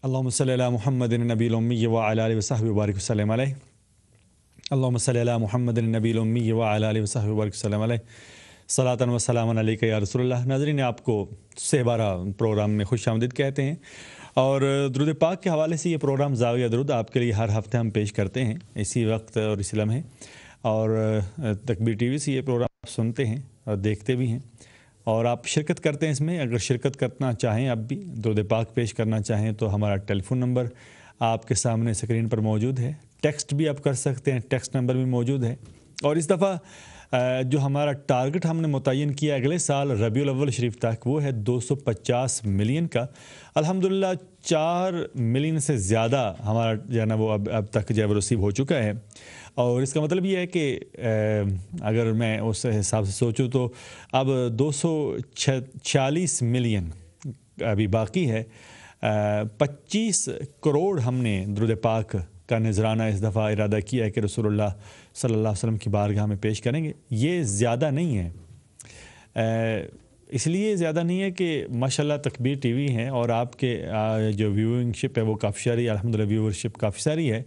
اللهم صل على محمد النبي الأمي وعلى آله وصحبه وبارك وسلم عليه. اللهم صل على محمد النبی الأمي وعلى آله وصحبه وبارك وسلم علیہ. صلاۃ و سلام علیک یا رسول اللہ. ناظرین، آپ کو سہ بارہ پروگرام میں خوش آمدید کہتے ہیں، اور درود پاک کے حوالے سے یہ پروگرام زاویہ درود آپ کے لیے ہر ہفتے ہم پیش کرتے ہیں اسی وقت اور اسی لمحے، اور تکبیر ٹی وی سے یہ پروگرام آپ سنتے ہیں اور دیکھتے بھی ہیں، اور آپ شرکت کرتے ہیں اس میں. اگر شرکت کرنا چاہیں، اب بھی درود پاک پیش کرنا چاہیں، تو ہمارا ٹیلی فون نمبر آپ کے سامنے اسکرین پر موجود ہے. ٹیکسٹ بھی آپ کر سکتے ہیں، ٹیکسٹ نمبر بھی موجود ہے. اور اس دفعہ جو ہمارا ٹارگٹ ہم نے متعین کیا اگلے سال ربیع الاول شریف تک، وہ ہے 250 ملین کا. الحمدللہ 4 ملین سے زیادہ ہمارا جو ہے نا وہ اب تک جو ہے رسیو ہو چکا ہے. اور اس کا مطلب یہ ہے کہ اگر میں اس حساب سے سوچوں تو اب 246 ملین ابھی باقی ہے. 25 کروڑ ہم نے درود پاک کا نذرانہ اس دفعہ ارادہ کیا ہے کہ رسول اللہ صلی اللہ علیہ وسلم کی بارگاہ میں پیش کریں گے. یہ زیادہ نہیں ہے، اس لیے زیادہ نہیں ہے کہ ماشاءاللہ تکبیر ٹی وی ہے اور آپ کے جو ویورنگ شپ ہے وہ کافی ساری، الحمدللہ ویورشپ کافی ساری ہے.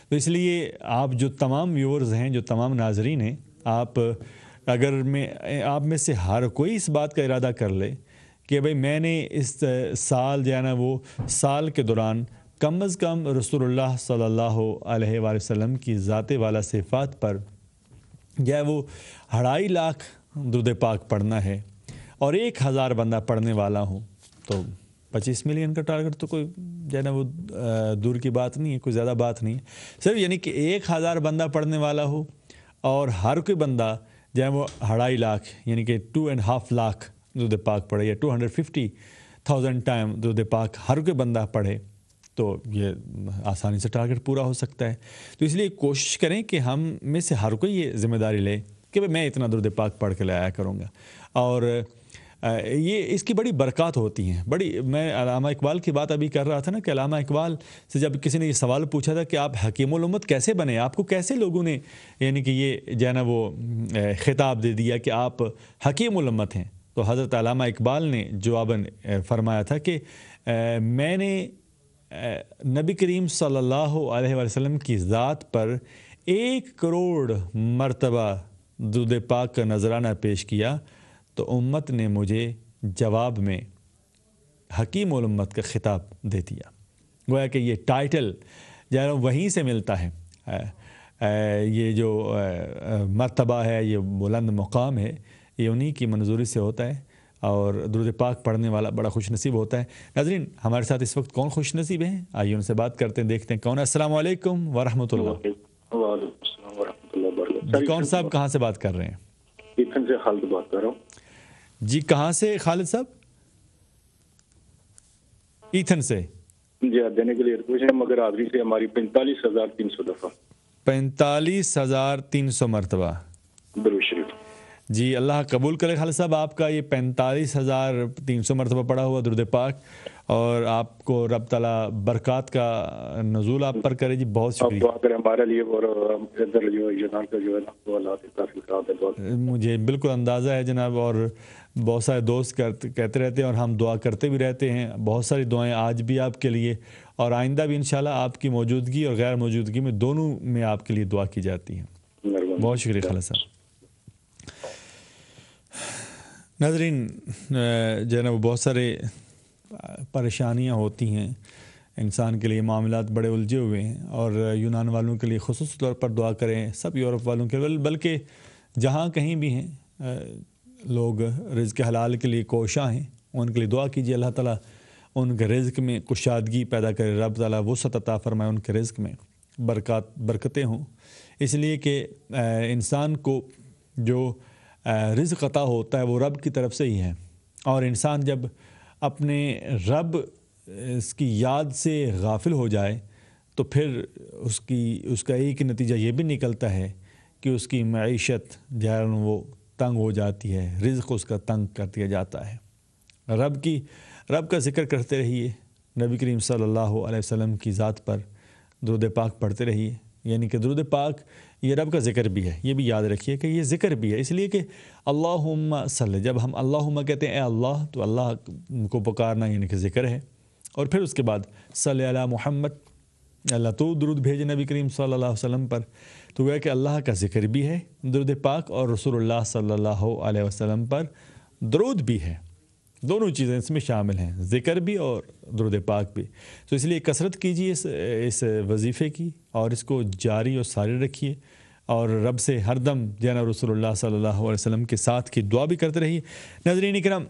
تو اس لیے آپ جو تمام ویورز ہیں، جو تمام ناظرین ہیں، آپ میں سے ہر کوئی اس بات کا ارادہ کر لے کہ بھئی میں نے اس سال جو ہے نا وہ سال کے دوران کم از کم رسول اللہ صلی اللہ علیہ وآلہ وسلم کی ذات والا صفات پر جو ہے وہ 2.5 لاکھ درود پاک پڑھنا ہے، اور 1000 بندہ پڑھنے والا ہوں تو 25 ملین کا ٹارگٹ تو کوئی جو ہے نا وہ دور کی بات نہیں ہے، کوئی زیادہ بات نہیں ہے. صرف یعنی کہ 1000 بندہ پڑھنے والا ہو اور ہر کوئی بندہ جو ہے وہ 2.5 لاکھ یعنی کہ 2.5 لاکھ درود پاک پڑھے، یا 250,000 ٹائم درود پاک ہر کوئی بندہ پڑھے، تو یہ آسانی سے ٹارگٹ پورا ہو سکتا ہے. تو اس لیے کوشش کریں کہ ہم میں سے ہر کوئی یہ ذمہ داری لے کہ میں اتنا درود پاک پڑھ کے لے آیا کروں گا. اور یہ اس کی بڑی برکات ہوتی ہیں. میں علامہ اقبال کی بات ابھی کر رہا تھا نا، کہ علامہ اقبال سے جب کسی نے یہ سوال پوچھا تھا کہ آپ حکیم الامت کیسے بنے، آپ کو کیسے لوگوں نے یعنی کہ یہ جو ہے نا وہ خطاب دے دیا کہ آپ حکیم الامت ہیں، تو حضرت علامہ اقبال نے جواباً فرمایا تھا کہ میں نے نبی کریم صلی اللہ علیہ وسلم کی ذات پر 1 کروڑ مرتبہ درود پاک کا نذرانہ پیش کیا، تو امت نے مجھے جواب میں حکیم الامت کا خطاب دے دیا. گویا کہ یہ ٹائٹل جو ہے وہیں سے ملتا ہے، یہ جو مرتبہ ہے، یہ بلند مقام ہے، یہ انہی کی منظوری سے ہوتا ہے، اور درود پاک پڑھنے والا بڑا خوش نصیب ہوتا ہے. ناظرین، ہمارے ساتھ اس وقت کون خوش نصیب ہیں؟ آئیے ان سے بات کرتے ہیں، دیکھتے ہیں کون ہے. السلام علیکم ورحمۃ اللہ. وعلیکم السلام ورحمۃ اللہ وبرکاتہ. جی کون صاحب کہاں سے بات کر رہے ہیں؟ ایتھن سے خالد بات کر رہا ہوں. جی کہاں سے خالد صاحب؟ ایتھن سے. جی آپ دینے کے لیے پوچھیں، مگر حاضری سے ہماری 45,300 دفعہ. 45,300 مرتبہ درود شریف. جی اللہ قبول کرے خالد صاحب آپ کا یہ 45,300 مرتبہ پڑھا ہوا درود پاک، اور آپ کو رب تعالیٰ برکات کا نزول آپ پر کرے. جی بہت شکریہ. دعا کریں ہمارے لیے، اور ادھر جو یونان کا جو ہے نا وہ اللہ کافی خراب ہے. مجھے بالکل اندازہ ہے جناب، اور بہت سارے دوست کہتے رہتے ہیں، اور ہم دعا کرتے بھی رہتے ہیں. بہت ساری دعائیں آج بھی آپ کے لیے، اور آئندہ بھی انشاءاللہ آپ کی موجودگی اور غیر موجودگی میں دونوں میں آپ کے لیے دعا کی جاتی ہے. بہت شکریہ خالد صاحب. ناظرین، جو ہے نا وہ بہت سارے پریشانیاں ہوتی ہیں انسان کے لیے، معاملات بڑے الجھے ہوئے ہیں، اور یونان والوں کے لیے خصوصی طور پر دعا کریں، سب یورپ والوں کے لیے، بلکہ جہاں کہیں بھی ہیں لوگ رزق حلال کے لیے کوشاں ہیں، ان کے لیے دعا کیجیے. اللہ تعالیٰ ان کے رزق میں کشادگی پیدا کرے، رب تعالیٰ وسعت عطا فرمائے، ان کے رزق میں برکتیں ہوں. اس لیے کہ انسان کو جو رزق عطا ہوتا ہے وہ رب کی طرف سے ہی ہے، اور انسان جب اپنے رب اس کی یاد سے غافل ہو جائے تو پھر اس کا ایک نتیجہ یہ بھی نکلتا ہے کہ اس کی معیشت جو ہے وہ تنگ ہو جاتی ہے، رزق اس کا تنگ کر دیا جاتا ہے. رب کا ذکر کرتے رہیے، نبی کریم صلی اللہ علیہ وسلم کی ذات پر درود پاک پڑھتے رہیے. یعنی کہ درود پاک یہ رب کا ذکر بھی ہے، یہ بھی یاد رکھیے کہ یہ ذکر بھی ہے. اس لیے کہ اللہم صلی، جب ہم اللہم کہتے ہیں اے اللہ، تو اللہ کو پکارنا یعنی کہ ذکر ہے. اور پھر اس کے بعد صلی علی محمد، اللہ تو درود بھیجے نبی کریم صلی اللہ علیہ وسلم پر. تو گویا کہ اللہ کا ذکر بھی ہے درود پاک، اور رسول اللہ صلی اللہ علیہ وسلم پر درود بھی ہے. دونوں چیزیں اس میں شامل ہیں، ذکر بھی اور درود پاک بھی. تو اس لیے کثرت کیجیے اس وظیفے کی، اور اس کو جاری اور ساری رکھیے، اور رب سے ہر دم جناب رسول اللہ صلی اللہ علیہ وسلم کے ساتھ کی دعا بھی کرتے رہیے. ناظرین اکرام،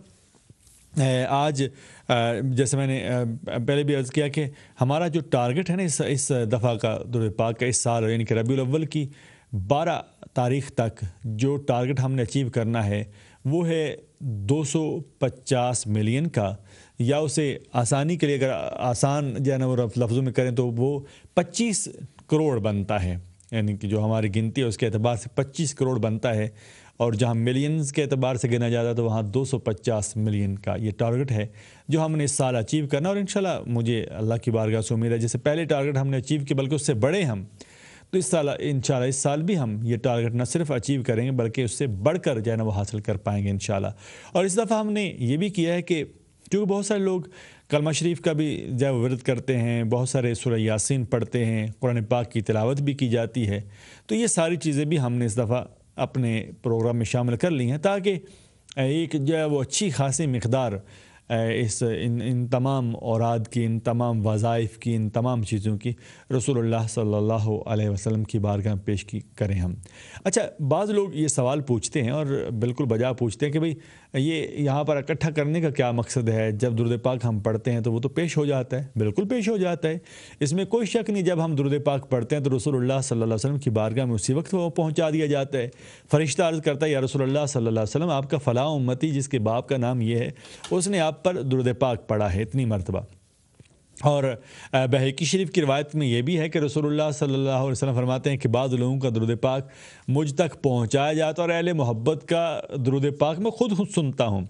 آج جیسے میں نے پہلے بھی عرض کیا کہ ہمارا جو ٹارگٹ ہے نا اس دفعہ کا درود پاک کا، اس سال یعنی کہ ربیع الاول کی 12 تاریخ تک جو ٹارگٹ ہم نے اچیو کرنا ہے وہ ہے 250 ملین کا، یا اسے آسانی کے لیے اگر آسان جو ہے نا وہ لفظوں میں کریں تو وہ 25 کروڑ بنتا ہے. یعنی کہ جو ہماری گنتی ہے اس کے اعتبار سے 25 کروڑ بنتا ہے، اور جہاں ملینز کے اعتبار سے گنا جاتا ہے تو وہاں 250 ملین کا یہ ٹارگٹ ہے جو ہم نے اس سال اچیو کرنا. اور انشاءاللہ مجھے اللہ کی بارگاہ سے امید ہے جیسے پہلے ٹارگٹ ہم نے اچیو کیے بلکہ اس سے بڑے ہم، تو اس سال انشاءاللہ اس سال بھی ہم یہ ٹارگٹ نہ صرف اچیو کریں گے بلکہ اس سے بڑھ کر جو ہے نا وہ حاصل کر پائیں گے انشاءاللہ. اور اس دفعہ ہم نے یہ بھی کیا ہے کہ کیونکہ بہت سارے لوگ کلمہ شریف کا بھی جو ہے ورد کرتے ہیں، بہت سارے سورہ یاسین پڑھتے ہیں، قرآن پاک کی تلاوت بھی کی جاتی ہے، تو یہ ساری چیزیں بھی ہم نے اس دفعہ اپنے پروگرام میں شامل کر لی ہیں تاکہ ایک جو ہے وہ اچھی خاصی مقدار ان تمام اوراد کی، ان تمام وظائف کی، ان تمام چیزوں کی رسول اللہ صلی اللہ علیہ وسلم کی بارگاہ میں پیش کریں ہم. اچھا، بعض لوگ یہ سوال پوچھتے ہیں اور بالکل بجا پوچھتے ہیں کہ بھئی یہ یہاں پر اکٹھا کرنے کا کیا مقصد ہے؟ جب درود پاک ہم پڑھتے ہیں تو وہ تو پیش ہو جاتا ہے. بالکل پیش ہو جاتا ہے، اس میں کوئی شک نہیں. جب ہم درود پاک پڑھتے ہیں تو رسول اللہ صلی اللہ علیہ وسلم کی بارگاہ میں اسی وقت وہ پہنچا دیا جاتا ہے. فرشتہ عرض کرتا ہے یا رسول اللہ صلی اللہ علیہ وسلم، آپ کا فلاں امتی جس کے باپ کا نام یہ ہے اس نے آپ پر درود پاک پڑھا ہے اتنی مرتبہ. اور بہقی شریف کی روایت میں یہ بھی ہے کہ رسول اللہ صلی اللہ علیہ وسلم فرماتے ہیں کہ بعض لوگوں کا درود پاک مجھ تک پہنچایا جاتا ہے اور اہل محبت کا درود پاک میں خود سنتا ہوں.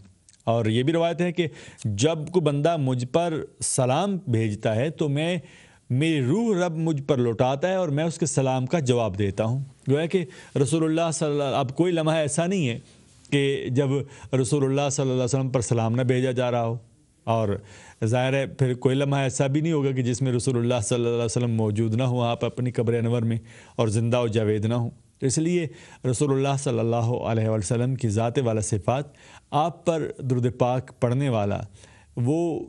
اور یہ بھی روایت ہے کہ جب کوئی بندہ مجھ پر سلام بھیجتا ہے تو میری روح رب مجھ پر لوٹاتا ہے اور میں اس کے سلام کا جواب دیتا ہوں. گویا کہ رسول اللہ صلی اللہ، اب کوئی لمحہ ایسا نہیں ہے کہ جب رسول اللہ صلی اللہ علیہ وسلم پر سلام نہ بھیجا جا رہا ہو، اور ظاہر ہے پھر کوئی لمحہ ایسا بھی نہیں ہوگا کہ جس میں رسول اللہ صلی اللہ علیہ وسلم موجود نہ ہوں، آپ اپنی قبر انور میں اور زندہ و جاوید نہ ہوں. تو اس لیے رسول اللہ صلی اللہ علیہ وسلم کی ذات والا صفات، آپ پر درود پاک پڑھنے والا وہ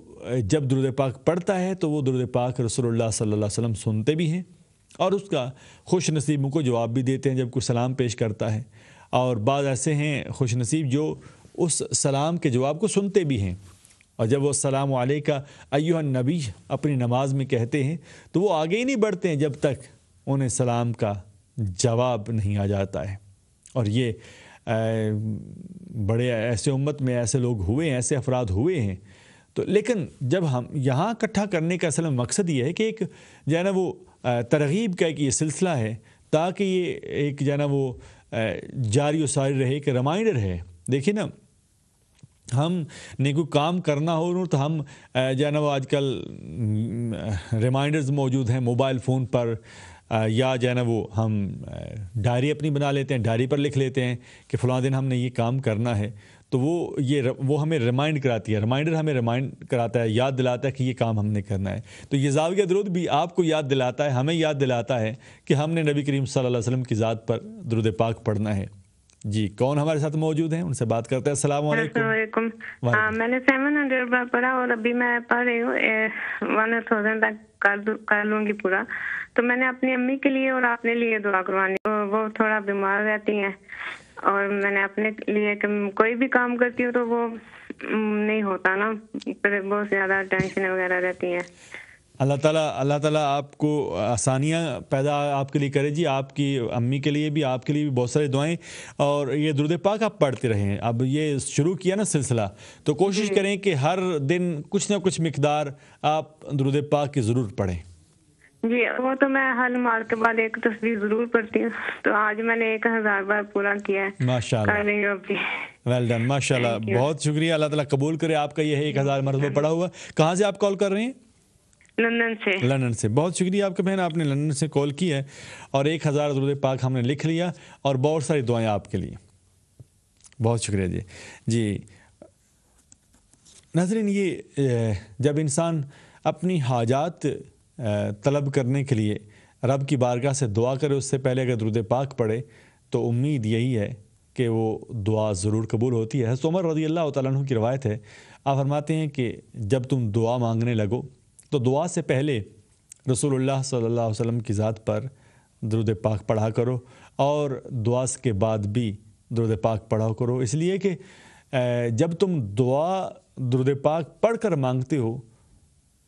جب درود پاک پڑھتا ہے تو وہ درود پاک رسول اللہ صلی اللہ علیہ وسلم سنتے بھی ہیں اور اس کا خوش نصیبوں کو جواب بھی دیتے ہیں جب کوئی سلام پیش کرتا ہے. اور بعض ایسے ہیں خوش نصیب جو اس سلام کے جواب کو سنتے بھی ہیں، اور جب وہ السلام علیکہ ایھا النبی اپنی نماز میں کہتے ہیں تو وہ آگے ہی نہیں بڑھتے ہیں جب تک انہیں سلام کا جواب نہیں آ جاتا ہے. اور یہ بڑے ایسے امت میں ایسے لوگ ہوئے ہیں، ایسے افراد ہوئے ہیں. تو لیکن جب ہم یہاں اکٹھا کرنے کا اصل مقصد یہ ہے کہ ایک جو ہے نا وہ ترغیب کا ایک یہ سلسلہ ہے تاکہ یہ ایک جو ہے نا وہ جاری و ساری رہے، کہ ریمائنڈر ہے. دیکھیں نا، ہم نے کوئی کام کرنا ہو تو ہم جو ہے نا وہ آج کل ریمائنڈرز موجود ہیں موبائل فون پر، یا جو ہے نا وہ ہم ڈائری اپنی بنا لیتے ہیں، ڈائری پر لکھ لیتے ہیں کہ فلاں دن ہم نے یہ کام کرنا ہے. تو وہ ہمیں ریمائنڈ کراتی ہے، ریمائنڈر ہمیں ریمائنڈ کراتا ہے، یاد دلاتا ہے کہ یہ کام ہم نے کرنا ہے. تو یہ زاویہ درود بھی آپ کو یاد دلاتا ہے، ہمیں یاد دلاتا ہے کہ ہم نے نبی کریم صلی اللہ علیہ وسلم کی ذات پر درود پاک پڑھنا ہے. جی، کون ہمارے ساتھ موجود ہیں؟ ان سے بات کرتے ہیں. السلام علیکم. السلام علیکم. میں نے 700 بار پڑھا اور ابھی میں پڑھ رہی ہوں 1000 تک کر لوں گی پورا. تو میں نے اپنی امی کے لیے اور اپنے لیے دعا کروانی، وہ تھوڑا بیمار رہتی ہیں، اور میں نے اپنے لیے کہ کوئی بھی کام کرتی ہوں تو وہ نہیں ہوتا نا، پھر بہت زیادہ ٹینشن وغیرہ رہتی ہیں. اللہ تعالیٰ آپ کو آسانیاں پیدا آپ کے لیے کرے. جی، آپ کی امی کے لیے بھی، آپ کے لیے بھی بہت سارے دعائیں، اور یہ درود پاک آپ پڑھتے رہیں. اب یہ شروع کیا نا سلسلہ، تو کوشش کریں کہ ہر دن کچھ نہ کچھ مقدار آپ درود پاک کی ضرور پڑھیں. جی، وہ تو میں ہر نماز کے بعد ایک تسبیح ضرور پڑھتی ہوں. تو آج میں نے 1000 بار پورا کیا ہے. ماشاء اللہ، ویل ڈن، ماشاء اللہ، بہت شکریہ. اللہ تعالیٰ قبول کرے آپ کا یہ 1000 مرتبہ پڑھا ہوا. کہاں سے آپ کال کر رہے ہیں؟ لندن سے. بہت شکریہ آپ کا بہن، آپ نے لندن سے کال کی ہے، اور 1000 درود پاک ہم نے لکھ لیا، اور بہت ساری دعائیں آپ کے لیے. بہت شکریہ. جی ناظرین، یہ جب انسان اپنی حاجات طلب کرنے کے لیے رب کی بارگاہ سے دعا کرے، اس سے پہلے اگر درود پاک پڑھے تو امید یہی ہے کہ وہ دعا ضرور قبول ہوتی ہے۔ حضرت عمر رضی اللہ تعالیٰ عنہ کی روایت ہے، آپ فرماتے ہیں کہ جب تم دعا مانگنے لگو تو دعا سے پہلے رسول اللہ صلی اللہ علیہ وسلم کی ذات پر درود پاک پڑھا کرو، اور دعا کے بعد بھی درود پاک پڑھا کرو، اس لیے کہ جب تم درود پاک پڑھ کر مانگتے ہو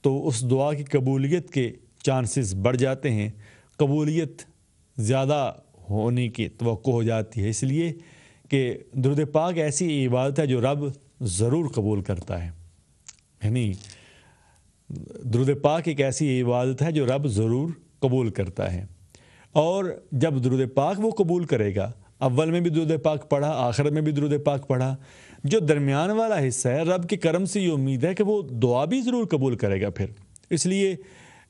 تو اس دعا کی قبولیت کے چانسز بڑھ جاتے ہیں، قبولیت زیادہ ہونے کی توقع ہو جاتی ہے، اس لیے کہ درود پاک ایسی عبادت ہے جو رب ضرور قبول کرتا ہے۔ یعنی درود پاک ایک ایسی عبادت ہے جو رب ضرور قبول کرتا ہے، اور جب درود پاک وہ قبول کرے گا، اول میں بھی درود پاک پڑھا، آخر میں بھی درود پاک پڑھا، جو درمیان والا حصہ ہے رب کے کرم سے یہ امید ہے کہ وہ دعا بھی ضرور قبول کرے گا پھر۔ اس لیے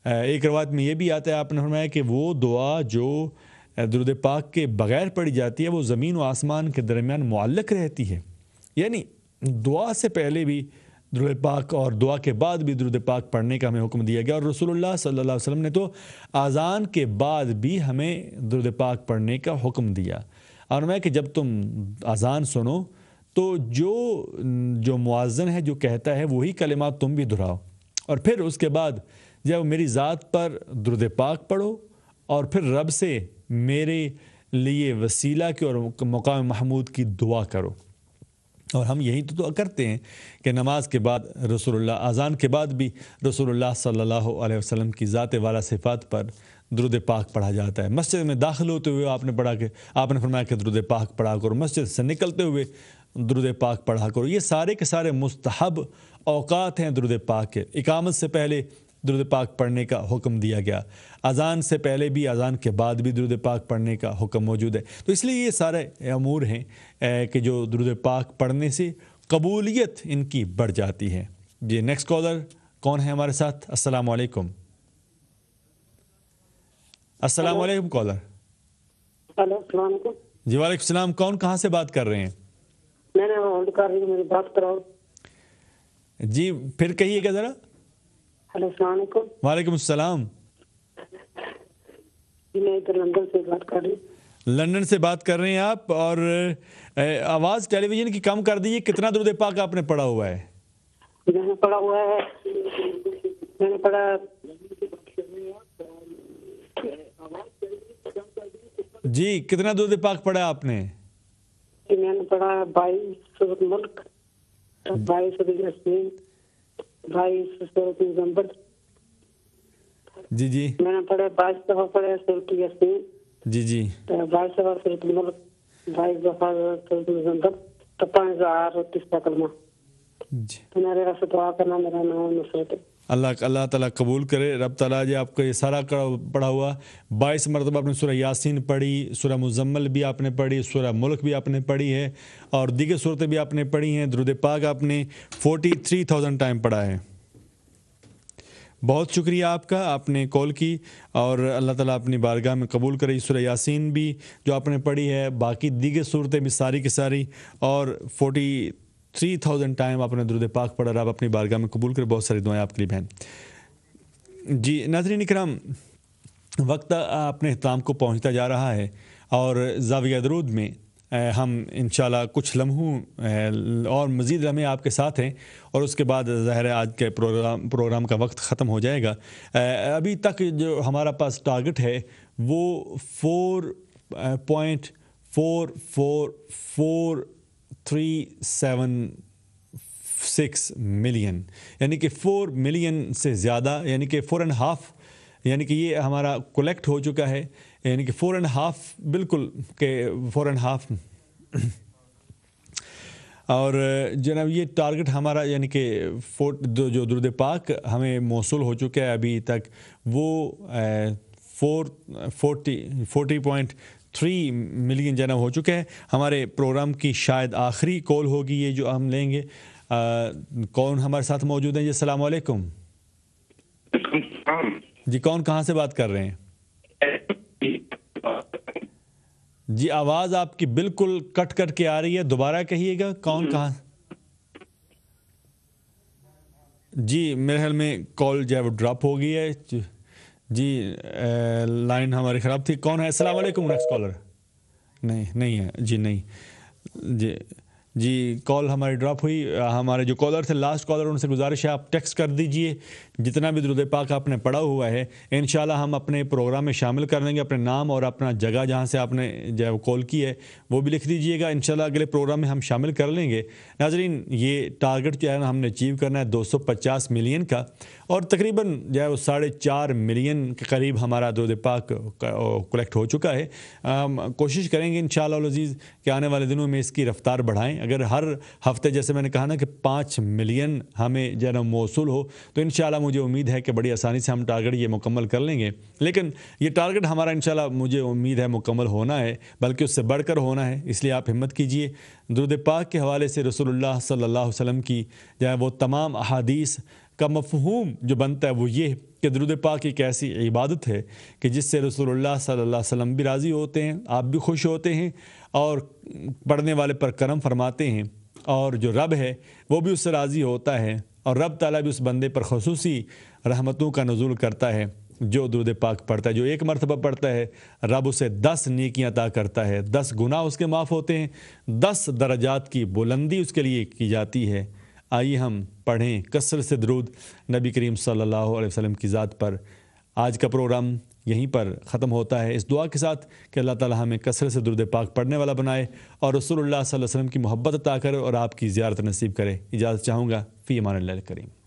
ایک روایت میں یہ بھی آتا ہے، آپ نے فرمایا کہ وہ دعا جو درود پاک کے بغیر پڑھی جاتی ہے وہ زمین و آسمان کے درمیان معلق رہتی ہے، یعنی دعا سے پہلے بھی درود پاک اور دعا کے بعد بھی درود پاک پڑھنے کا ہمیں حکم دیا گیا، اور رسول اللہ صلی اللہ علیہ وسلم نے تو اذان کے بعد بھی ہمیں درود پاک پڑھنے کا حکم دیا، اور میں کہ جب تم اذان سنو تو جو مؤذن ہے جو کہتا ہے وہی کلمات تم بھی دہراؤ، اور پھر اس کے بعد جب میری ذات پر درود پاک پڑھو، اور پھر رب سے میرے لیے وسیلہ کی اور مقام محمود کی دعا کرو۔ اور ہم یہی تو دعا کرتے ہیں کہ نماز کے بعد رسول اللہ، اذان کے بعد بھی رسول اللہ صلی اللہ علیہ وسلم کی ذات والا صفات پر درود پاک پڑھا جاتا ہے۔ مسجد میں داخل ہوتے ہوئے آپ نے فرمایا کہ درود پاک پڑھا کرو، مسجد سے نکلتے ہوئے درود پاک پڑھا کرو، یہ سارے کے سارے مستحب اوقات ہیں درود پاک کے۔ اقامت سے پہلے درود پاک پڑھنے کا حکم دیا گیا، اذان سے پہلے بھی، اذان کے بعد بھی درود پاک پڑھنے کا حکم موجود ہے، تو اس لیے یہ سارے امور ہیں کہ جو درود پاک پڑھنے سے قبولیت ان کی بڑھ جاتی ہے۔ جی نیکسٹ کالر کون ہے ہمارے ساتھ؟ السلام علیکم۔ السلام علیکم کالر۔ ہلو السلام علیکم۔ جی وعلیکم السلام، کون کہاں سے بات کر رہے ہیں؟ میں نے ہولڈ کر رہی ہوں، میری بات کراؤ۔ جی پھر کہیے گا ذرا۔ ہلو السلام علیکم۔ وعلیکم السلام۔ میں ادھر لندن سے بات کر رہی ہوں۔ لندن سے بات کر رہے ہیں آپ، اور آواز ٹیلی ویژن کی کم کر دیجیے۔ کتنا درود پاک آپ نے پڑھا ہوا ہے؟ میں نے پڑھا ہوا ہے، میں نے پڑھا جی کتنا درود پاک پڑھا آپ نے؟ میں نے پڑھا 22 سورۃ ملک، 22 سورۃ یاسین، 22 سورۃ مزمل۔ جی جی میں نے پڑھا 22 دفعہ پڑھا سورۃ یاسین، جی جی 22 دفعہ سورۃ ملک، 22 دفعہ سورۃ مزمل، تو 5030 کا کلمہ۔ جی میرے سے دعا کرنا، میرا نام نصرت ہے۔ اللہ تعالیٰ قبول کرے۔ رب تعالیٰ جی آپ کو یہ سارا پڑھا ہوا 22 مرتبہ آپ نے سورہ یاسین پڑھی، سورہ مزمل بھی آپ نے پڑھی، سورہ ملک بھی آپ نے پڑھی ہے، اور دیگر صورتیں بھی آپ نے پڑھی ہیں۔ درود پاک آپ نے 43,000 ٹائم پڑھا ہے۔ بہت شکریہ آپ کا، آپ نے کال کی، اور اللہ تعالیٰ اپنی بارگاہ میں قبول کرے۔ سورہ یاسین بھی جو آپ نے پڑھی ہے، باقی دیگر صورتیں بھی ساری کی ساری، اور 43,000 ٹائم آپ نے درود پاک پڑھا۔ رب اپنی بارگاہ میں قبول کرے۔ بہت ساری دعائیں آپ کے لیے بہن۔ جی ناظرین اکرام، وقت اپنے اختتام کو پہنچتا جا رہا ہے، اور زاویہ درود میں ہم انشاءاللہ کچھ لمحوں اور مزید لمحے آپ کے ساتھ ہیں، اور اس کے بعد ظاہر ہے آج کے پروگرام کا وقت ختم ہو جائے گا۔ ابھی تک جو ہمارا پاس ٹارگٹ ہے وہ 4.4436 ملین، یعنی کہ 4 ملین سے زیادہ، یعنی کہ 4.5، یعنی کہ یہ ہمارا کلیکٹ ہو چکا ہے، یعنی کہ 4.5 بالکل کہ 4.5 اور جناب یہ ٹارگٹ ہمارا، یعنی کہ جو درود پاک ہمیں موصول ہو چکا ہے ابھی تک، وہ 40.3 ملین جناب ہو چکا ہے۔ ہمارے پروگرام کی شاید آخری کال ہوگی یہ جو ہم لیں گے۔ کون ہمارے ساتھ موجود ہیں؟ جی السلام علیکم۔ جی کون کہاں سے بات کر رہے ہیں؟ جی آواز آپ کی بالکل کٹ کے آ رہی ہے، دوبارہ کہیے گا کون کہاں؟ جی میرے خیال میں کال جو ہے وہ ڈراپ ہو گئی ہے. جی لائن ہماری خراب تھی. کون ہے؟ السلام علیکم. Next caller. نہیں ہے جی. نہیں جی کال ہماری ڈراپ ہوئی. ہمارے جو کالر تھے لاسٹ کالر ان سے گزارش ہے آپ ٹیکسٹ کر دیجئے جتنا بھی درود پاک آپ نے پڑھا ہوا ہے. انشاءاللہ ہم اپنے پروگرام میں شامل کر لیں گے. اپنے نام اور اپنا جگہ جہاں سے آپ نے جو ہے وہ کال کی ہے وہ بھی لکھ دیجئے گا. انشاءاللہ اگلے پروگرام میں ہم شامل کر لیں گے. ناظرین یہ ٹارگٹ جو ہے نا ہم نے اچیو کرنا ہے 250 ملین کا, اور تقریباً جو ہے وہ 4.5 ملین کے قریب ہمارا درود پاک کلیکٹ ہو چکا ہے. کوشش کریں گے انشاءاللہ العزیز کہ آنے والے دنوں میں اس کی رفتار بڑھائیں. اگر ہر ہفتے جیسے میں نے کہا نا کہ 5 ملین ہمیں جو ہے نا موصول ہو تو انشاءاللہ مجھے امید ہے کہ بڑی آسانی سے ہم ٹارگٹ یہ مکمل کر لیں گے. لیکن یہ ٹارگٹ ہمارا انشاءاللہ مجھے امید ہے مکمل ہونا ہے, بلکہ اس سے بڑھ کر ہونا ہے. اس لیے آپ ہمت کیجئے. درود پاک کے حوالے سے رسول اللہ صلی اللہ علیہ وسلم کی جو ہے وہ تمام احادیث کا مفہوم جو بنتا ہے وہ یہ کہ درود پاک ایک ایسی عبادت ہے کہ جس سے رسول اللہ صلی اللہ علیہ وسلم بھی راضی ہوتے ہیں, آپ بھی خوش ہوتے ہیں, اور پڑھنے والے پر کرم فرماتے ہیں, اور جو رب ہے وہ بھی اس سے راضی ہوتا ہے, اور رب تعالیٰ بھی اس بندے پر خصوصی رحمتوں کا نزول کرتا ہے جو درود پاک پڑھتا ہے. جو ایک مرتبہ پڑھتا ہے رب اسے 10 نیکیاں عطا کرتا ہے, 10 گناہ اس کے معاف ہوتے ہیں, 10 درجات کی بلندی اس کے لیے کی جاتی ہے. آئیے ہم پڑھیں کثرت سے درود نبی کریم صلی اللہ علیہ وسلم کی ذات پر. آج کا پروگرام یہیں پر ختم ہوتا ہے اس دعا کے ساتھ کہ اللہ تعالی ہمیں کثرت سے درود پاک پڑھنے والا بنائے اور رسول اللہ صلی اللہ علیہ وسلم کی محبت عطا کرے اور آپ کی زیارت نصیب کرے. اجازت چاہوں گا. فی امان اللہ الکریم.